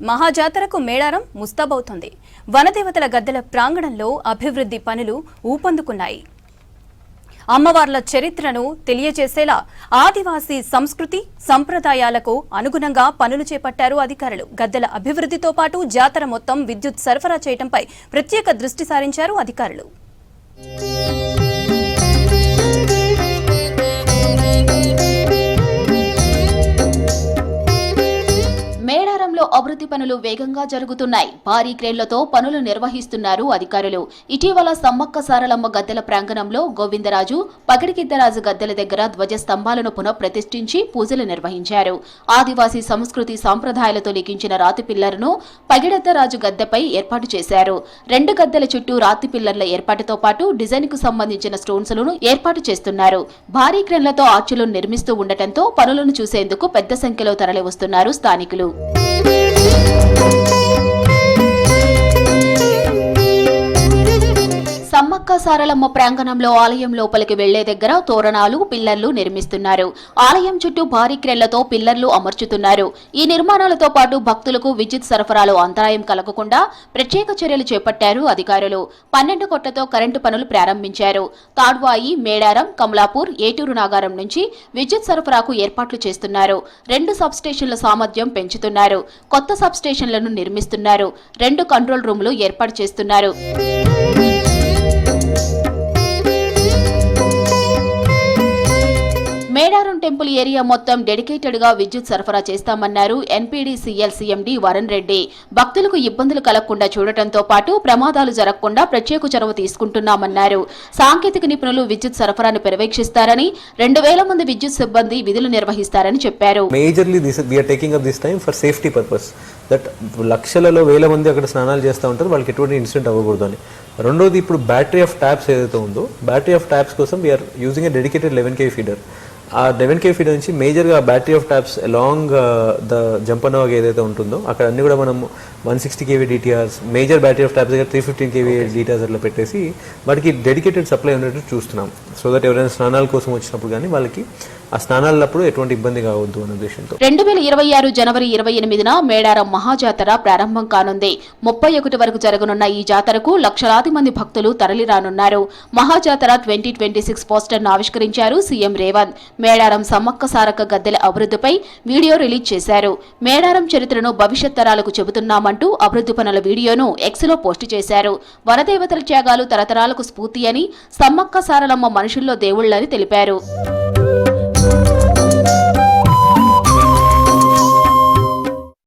మహాజాతరకు మేడారం ముస్తాబవుతుంది. వనదేవతల గద్దెల ప్రాంగణంలో అభివృద్ధి పనులు ఊపందుకున్నాయి. అమ్మవార్ల చరిత్రను తెలియజేసేలా ఆదివాసీ సంస్కృతి సంప్రదాయాలకు అనుగుణంగా పనులు చేపట్టారు అధికారులు. గద్దెల అభివృద్ధితో పాటు జాతర మొత్తం విద్యుత్ సరఫరా చేయడంపై ప్రత్యేక దృష్టి సారించారు అధికారులు. మేడారంలో అభివృద్ధి పనులు వేగంగా జరుగుతున్నాయి. భారీ క్రేన్లతో పనులు నిర్వహిస్తున్నారు అధికారులు. ఇటీవల సమ్మక్క సారలమ్మ గద్దెల ప్రాంగణంలో గోవిందరాజు, పగడిగిద్దరాజు గద్దెల దగ్గర ధ్వజ స్తంభాలను పునఃప్రతిష్ఠించి పూజలు నిర్వహించారు. ఆదివాసీ సంస్కృతి సాంప్రదాయాలతో లిఖించిన రాతి పిల్లర్ను పగిడిద్దరాజు గద్దెపై ఏర్పాటు చేశారు. 2 గద్దెల చుట్టూ రాతి పిల్లర్ల ఏర్పాటుతో పాటు డిజైన్ కు సంబంధించిన స్టోన్స్ లను ఏర్పాటు చేస్తున్నారు. భారీ క్రేన్లతో ఆర్చులను నిర్మిస్తూ ఉండటంతో పనులను చూసేందుకు పెద్ద సంఖ్యలో తరలివస్తున్నారు స్థానికులు. సమ్మక్క సారలమ్మ ప్రాంగణంలో ఆలయం లోపలికి వెళ్లే దగ్గర తోరణాలు, పిల్లర్లు నిర్మిస్తున్నారు. ఆలయం చుట్టూ భారీ క్రేన్లతో పిల్లర్లు అమర్చుతున్నారు. ఈ నిర్మాణాలతో పాటు భక్తులకు విద్యుత్ సరఫరాలో అంతరాయం కలగకుండా ప్రత్యేక చర్యలు చేపట్టారు అధికారులు. 12 కొట్టతో కరెంటు పనులు ప్రారంభించారు. తాడ్వాయి, మేడారం, కమలాపూర్, ఏటూరు నాగారం నుంచి విద్యుత్ సరఫరాకు ఏర్పాట్లు చేస్తున్నారు. 2 సబ్స్టేషన్ల సామర్థ్యం పెంచుతున్నారు. కొత్త సబ్స్టేషన్లను నిర్మిస్తున్నారు. 2 కంట్రోల్ రూములు ఏర్పాటు చేస్తున్నారు. మేడారం టెంపుల్ ఏరియా మొత్తం డెడికేటెడ్ గా విద్యుత్ సరఫరా చేస్తామన్నారు ఎన్పీడీసీఎల్ సీఎండీ వరుణ్ రెడ్డి. భక్తులకు ఇబ్బందులు కలగకుండా చూడటంతో పాటు ప్రమాదాలు జరగకుండా ప్రత్యేక చొరవ తీసుకుంటున్నామన్నారు. సాంకేతిక నిపుణులు విద్యుత్ సరఫరాను పర్యవేక్షిస్తారని, 2000 మంది విద్యుత్ సిబ్బంది విధులు నిర్వహిస్తారని చెప్పారు. Majorly we are taking up this time for safety purpose. That లక్షలలో వేల మంది అక్కడ స్నానాలు చేస్తూ ఉంటారు, వాళ్ళకి ఎటువంటి ఇన్సిడెంట్ అవ్వకూడదు అని. రెండోది, ఇప్పుడు బ్యాటరీ ఆఫ్ ట్యాప్స్ ఏదైతే ఉందో, బ్యాటరీ ఆఫ్ ట్యాప్స్ కోసం we are using a dedicated 11 kV feeder. ఆ 11 kV ఫీడర్ నుంచి మేజర్గా battery of taps along the జంపనోగ్ ఏదైతే ఉంటుందో అక్కడ అన్ని కూడా మనం 160 kV DTRs, major battery of taps దగ్గర 315 kV DTRs అట్లా పెట్టేసి వాటికి డెడికేటెడ్ సప్లై ఉన్నట్టు చూస్తున్నాం. సో దట్ ఎవరైనా స్నానాల కోసం వచ్చినప్పుడు కానీ వాళ్ళకి ఆ స్నానాలప్పుడు ఎటువంటి ఇబ్బంది కావద్దు అనే ఉద్దేశంతో 2026 జనవరి 28న మేడారం మహాజాతర ప్రారంభం కానుంది. 31 వరకు జరగనున్న ఈ జాతరకు లక్షలాది మంది భక్తులు తరలిరానున్నారు. మహాజాతర 2026 పోస్టర్ను ఆవిష్కరించారు సీఎం రేవంత్. మేడారం సమ్మక్క సారక్క గద్దెల అభివృద్ధిపై వీడియో రిలీజ్ చేశారు. మేడారం చరిత్రను భవిష్యత్ తరాలకు చెబుతున్నామంటూ అభివృద్ధి పనుల వీడియోను ఎక్స్లో పోస్టు చేశారు. వనదేవతల త్యాగాలు తరతరాలకు స్ఫూర్తి అని, సమ్మక్క సారలమ్మ మనుషుల్లో దేవుళ్లని తెలిపారు.